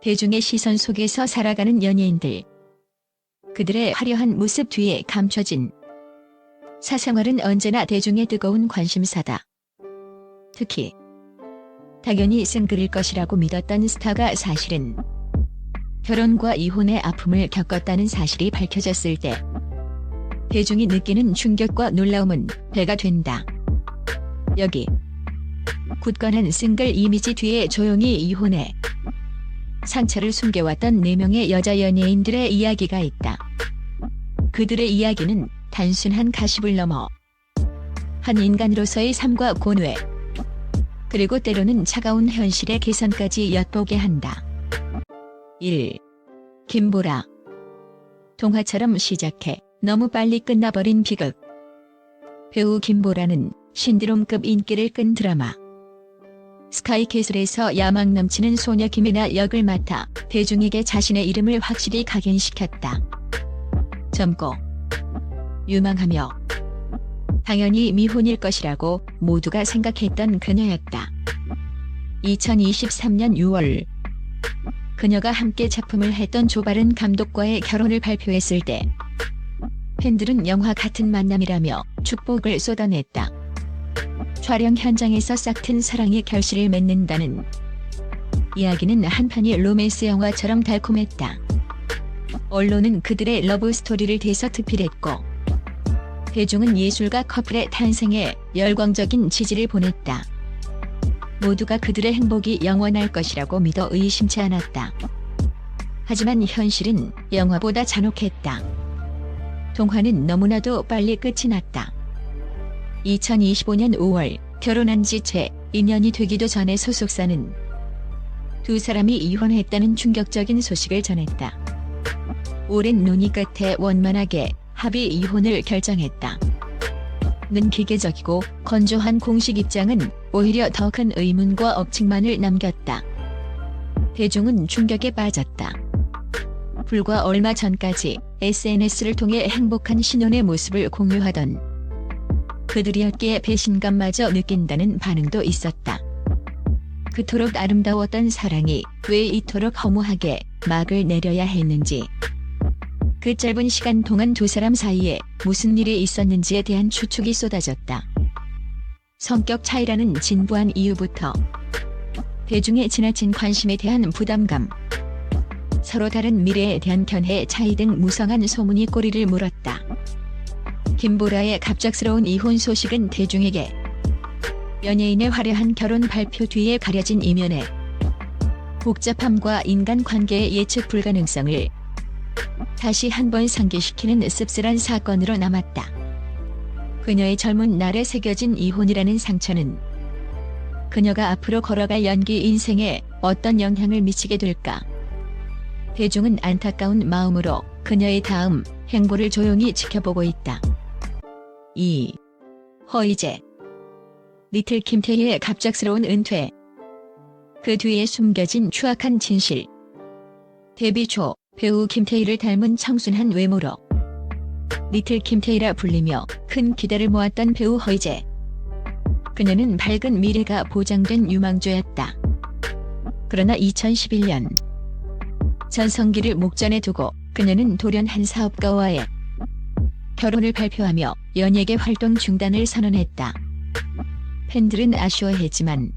대중의 시선 속에서 살아가는 연예인들. 그들의 화려한 모습 뒤에 감춰진 사생활은 언제나 대중의 뜨거운 관심사다. 특히 당연히 싱글일 것이라고 믿었던 스타가 사실은 결혼과 이혼의 아픔을 겪었다는 사실이 밝혀졌을 때 대중이 느끼는 충격과 놀라움은 배가 된다. 여기 굳건한 싱글 이미지 뒤에 조용히 이혼해 상처를 숨겨왔던 4명의 여자 연예인들의 이야기가 있다. 그들의 이야기는 단순한 가십을 넘어 한 인간으로서의 삶과 고뇌, 그리고 때로는 차가운 현실의 개선까지 엿보게 한다. 1. 김보라. 동화처럼 시작해 너무 빨리 끝나버린 비극. 배우 김보라는 신드롬급 인기를 끈 드라마 스카이캐슬에서 야망 넘치는 소녀 김이나 역을 맡아 대중에게 자신의 이름을 확실히 각인시켰다. 젊고 유망하며 당연히 미혼일 것이라고 모두가 생각했던 그녀였다. 2023년 6월 그녀가 함께 작품을 했던 조바른 감독과의 결혼을 발표했을 때 팬들은 영화 같은 만남이라며 축복을 쏟아냈다. 촬영 현장에서 싹튼 사랑의 결실을 맺는다는 이야기는 한편이 로맨스 영화처럼 달콤했다. 언론은 그들의 러브 스토리를 대서특필했고 대중은 예술가 커플의 탄생에 열광적인 지지를 보냈다. 모두가 그들의 행복이 영원할 것이라고 믿어 의심치 않았다. 하지만 현실은 영화보다 잔혹했다. 동화는 너무나도 빨리 끝이 났다. 2025년 5월 결혼한 지 채 2년이 되기도 전에 소속사는 두 사람이 이혼했다는 충격적인 소식을 전했다. 오랜 논의 끝에 원만하게 합의 이혼을 결정했다. 는 기계적이고 건조한 공식 입장은 오히려 더 큰 의문과 억측만을 남겼다. 대중은 충격에 빠졌다. 불과 얼마 전까지 SNS를 통해 행복한 신혼의 모습을 공유하던 그들이었기에 배신감마저 느낀다는 반응도 있었다. 그토록 아름다웠던 사랑이 왜 이토록 허무하게 막을 내려야 했는지, 그 짧은 시간 동안 두 사람 사이에 무슨 일이 있었는지에 대한 추측이 쏟아졌다. 성격 차이라는 진부한 이유부터 대중의 지나친 관심에 대한 부담감, 서로 다른 미래에 대한 견해 차이 등 무성한 소문이 꼬리를 물었다. 김보라의 갑작스러운 이혼 소식은 대중에게 연예인의 화려한 결혼 발표 뒤에 가려진 이면에 복잡함과 인간관계의 예측 불가능성을 다시 한번 상기시키는 씁쓸한 사건으로 남았다. 그녀의 젊은 날에 새겨진 이혼이라는 상처는 그녀가 앞으로 걸어갈 연기 인생에 어떤 영향을 미치게 될까? 대중은 안타까운 마음으로 그녀의 다음 행보를 조용히 지켜보고 있다. 2. 허이제. 리틀 김태희의 갑작스러운 은퇴. 그 뒤에 숨겨진 추악한 진실. 데뷔 초 배우 김태희를 닮은 청순한 외모로 리틀 김태희라 불리며 큰 기대를 모았던 배우 허이제. 그녀는 밝은 미래가 보장된 유망주였다. 그러나 2011년 전성기를 목전에 두고 그녀는 돌연한 사업가와의 결혼을 발표하며 연예계 활동 중단을 선언했다. 팬들은 아쉬워했지만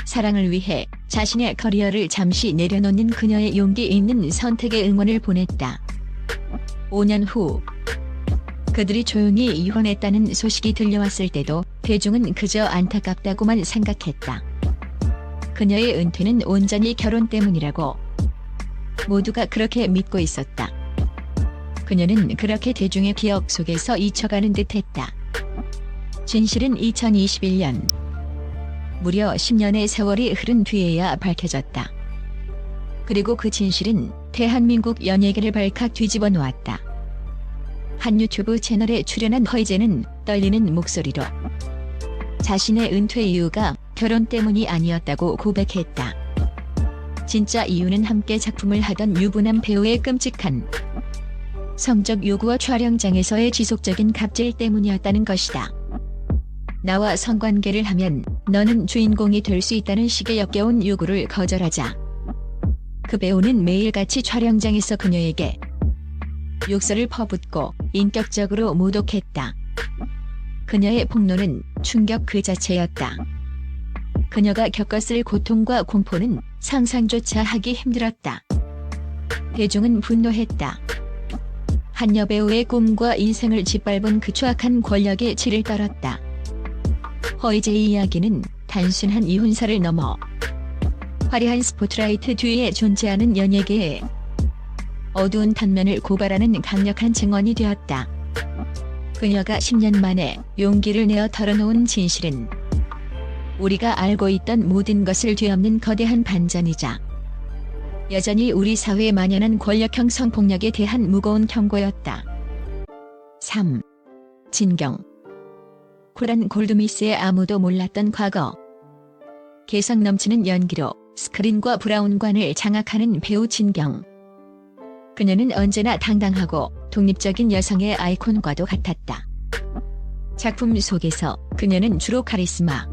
사랑을 위해 자신의 커리어를 잠시 내려놓는 그녀의 용기 있는 선택에 응원을 보냈다. 5년 후 그들이 조용히 이혼했다는 소식이 들려왔을 때도 대중은 그저 안타깝다고만 생각했다. 그녀의 은퇴는 온전히 결혼 때문이라고 모두가 그렇게 믿고 있었다. 그녀는 그렇게 대중의 기억 속에서 잊혀가는 듯했다. 진실은 2021년 무려 10년의 세월이 흐른 뒤에야 밝혀졌다. 그리고 그 진실은 대한민국 연예계를 발칵 뒤집어 놓았다. 한 유튜브 채널에 출연한 허이제는 떨리는 목소리로 자신의 은퇴 이유가 결혼 때문이 아니었다고 고백했다. 진짜 이유는 함께 작품을 하던 유부남 배우의 끔찍한 성적 요구와 촬영장에서의 지속적인 갑질 때문이었다는 것이다. 나와 성관계를 하면 너는 주인공이 될 수 있다는 식의 역겨운 요구를 거절하자 그 배우는 매일같이 촬영장에서 그녀에게 욕설을 퍼붓고 인격적으로 모독했다. 그녀의 폭로는 충격 그 자체였다. 그녀가 겪었을 고통과 공포는 상상조차 하기 힘들었다. 대중은 분노했다. 한 여배우의 꿈과 인생을 짓밟은 그 추악한 권력의 질을 떨었다. 허이제의 이야기는 단순한 이혼사를 넘어 화려한 스포트라이트 뒤에 존재하는 연예계의 어두운 단면을 고발하는 강력한 증언이 되었다. 그녀가 10년 만에 용기를 내어 털어놓은 진실은 우리가 알고 있던 모든 것을 뒤엎는 거대한 반전이자 여전히 우리 사회에 만연한 권력형 성폭력에 대한 무거운 경고였다. 3. 진경. 쿨한 골드미스의 아무도 몰랐던 과거. 개성 넘치는 연기로 스크린과 브라운관을 장악하는 배우 진경. 그녀는 언제나 당당하고 독립적인 여성의 아이콘과도 같았다. 작품 속에서 그녀는 주로 카리스마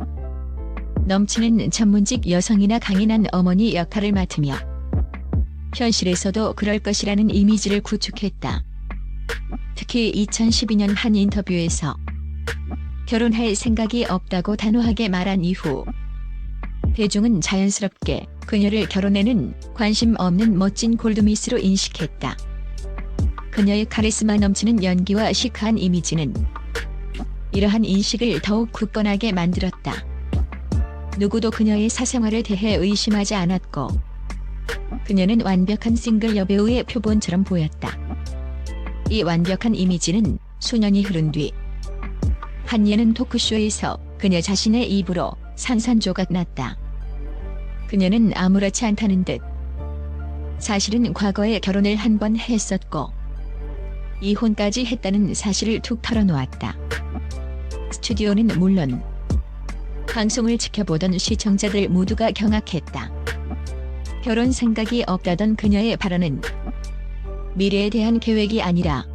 넘치는 전문직 여성이나 강인한 어머니 역할을 맡으며 현실에서도 그럴 것이라는 이미지를 구축했다. 특히 2012년 한 인터뷰에서 결혼할 생각이 없다고 단호하게 말한 이후 대중은 자연스럽게 그녀를 결혼에는 관심 없는 멋진 골드미스로 인식했다. 그녀의 카리스마 넘치는 연기와 시크한 이미지는 이러한 인식을 더욱 굳건하게 만들었다. 누구도 그녀의 사생활에 대해 의심하지 않았고 그녀는 완벽한 싱글 여배우의 표본처럼 보였다. 이 완벽한 이미지는 수년이 흐른 뒤 한 예능 토크쇼에서 그녀 자신의 입으로 산산조각 났다. 그녀는 아무렇지 않다는 듯 사실은 과거에 결혼을 한 번 했었고 이혼까지 했다는 사실을 툭 털어놓았다. 스튜디오는 물론 방송을 지켜보던 시청자들 모두가 경악했다. 결혼 생각이 없다던 그녀의 발언은 미래에 대한 계획이 아니라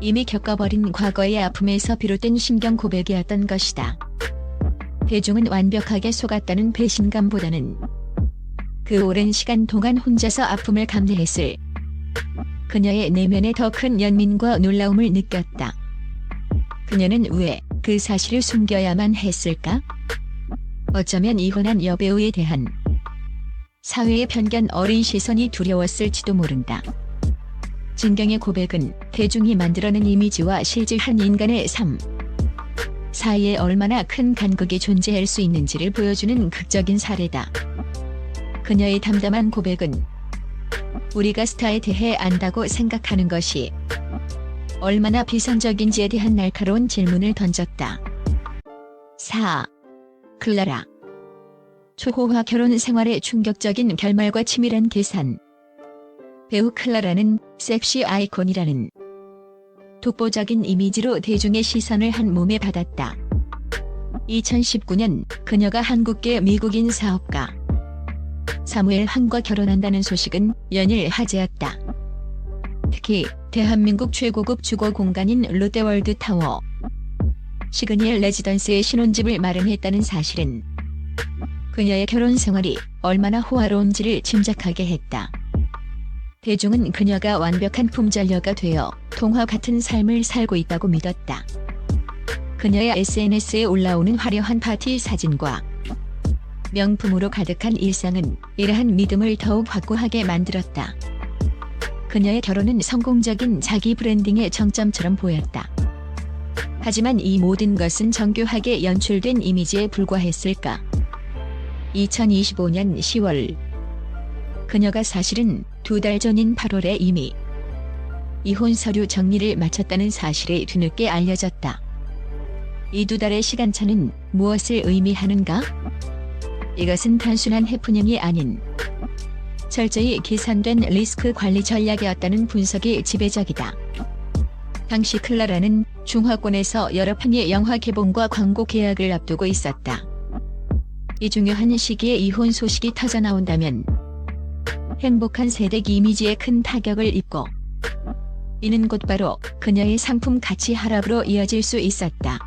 이미 겪어버린 과거의 아픔에서 비롯된 심경 고백이었던 것이다. 대중은 완벽하게 속았다는 배신감보다는 그 오랜 시간 동안 혼자서 아픔을 감내했을 그녀의 내면에 더 큰 연민과 놀라움을 느꼈다. 그녀는 왜 그 사실을 숨겨야만 했을까? 어쩌면 이혼한 여배우에 대한 사회의 편견 어린 시선이 두려웠을지도 모른다. 진경의 고백은 대중이 만들어낸 이미지와 실제 한 인간의 삶 사이에 얼마나 큰 간극이 존재할 수 있는지를 보여주는 극적인 사례다. 그녀의 담담한 고백은 우리가 스타에 대해 안다고 생각하는 것이 얼마나 비상적인지에 대한 날카로운 질문을 던졌다. 4. 클라라. 초호화 결혼 생활의 충격적인 결말과 치밀한 계산. 배우 클라라는 섹시 아이콘이라는 독보적인 이미지로 대중의 시선을 한 몸에 받았다. 2019년 그녀가 한국계 미국인 사업가 사무엘 황과 결혼한다는 소식은 연일 화제였다. 특히 대한민국 최고급 주거 공간인 롯데월드 타워 시그니엘 레지던스의 신혼집을 마련했다는 사실은 그녀의 결혼 생활이 얼마나 호화로운지를 짐작하게 했다. 대중은 그녀가 완벽한 품절녀가 되어 동화 같은 삶을 살고 있다고 믿었다. 그녀의 SNS에 올라오는 화려한 파티 사진과 명품으로 가득한 일상은 이러한 믿음을 더욱 확고하게 만들었다. 그녀의 결혼은 성공적인 자기 브랜딩의 정점처럼 보였다. 하지만 이 모든 것은 정교하게 연출된 이미지에 불과했을까? 2025년 10월 그녀가 사실은 2달 전인 8월에 이미 이혼 서류 정리를 마쳤다는 사실이 뒤늦게 알려졌다. 이 2달의 시간차는 무엇을 의미하는가? 이것은 단순한 해프닝이 아닌 철저히 계산된 리스크 관리 전략이었다는 분석이 지배적이다. 당시 클라라는 중화권에서 여러 편의 영화 개봉과 광고 계약을 앞두고 있었다. 이 중요한 시기에 이혼 소식이 터져나온다면 행복한 세댁 이미지에 큰 타격을 입고 이는 곧바로 그녀의 상품 가치 하락으로 이어질 수 있었다.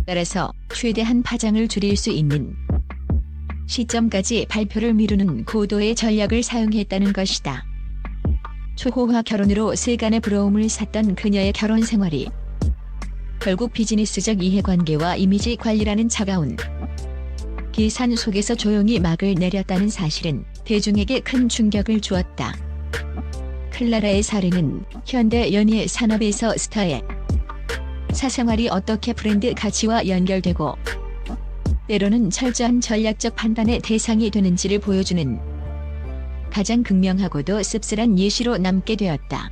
따라서 최대한 파장을 줄일 수 있는 시점까지 발표를 미루는 고도의 전략을 사용했다는 것이다. 초호화 결혼으로 세간의 부러움을 샀던 그녀의 결혼 생활이 결국 비즈니스적 이해관계와 이미지 관리라는 차가운 계산 속에서 조용히 막을 내렸다는 사실은 대중에게 큰 충격을 주었다. 클라라의 사례는 현대 연예 산업에서 스타의 사생활이 어떻게 브랜드 가치와 연결되고 때로는 철저한 전략적 판단의 대상이 되는지를 보여주는 가장 극명하고도 씁쓸한 예시로 남게 되었다.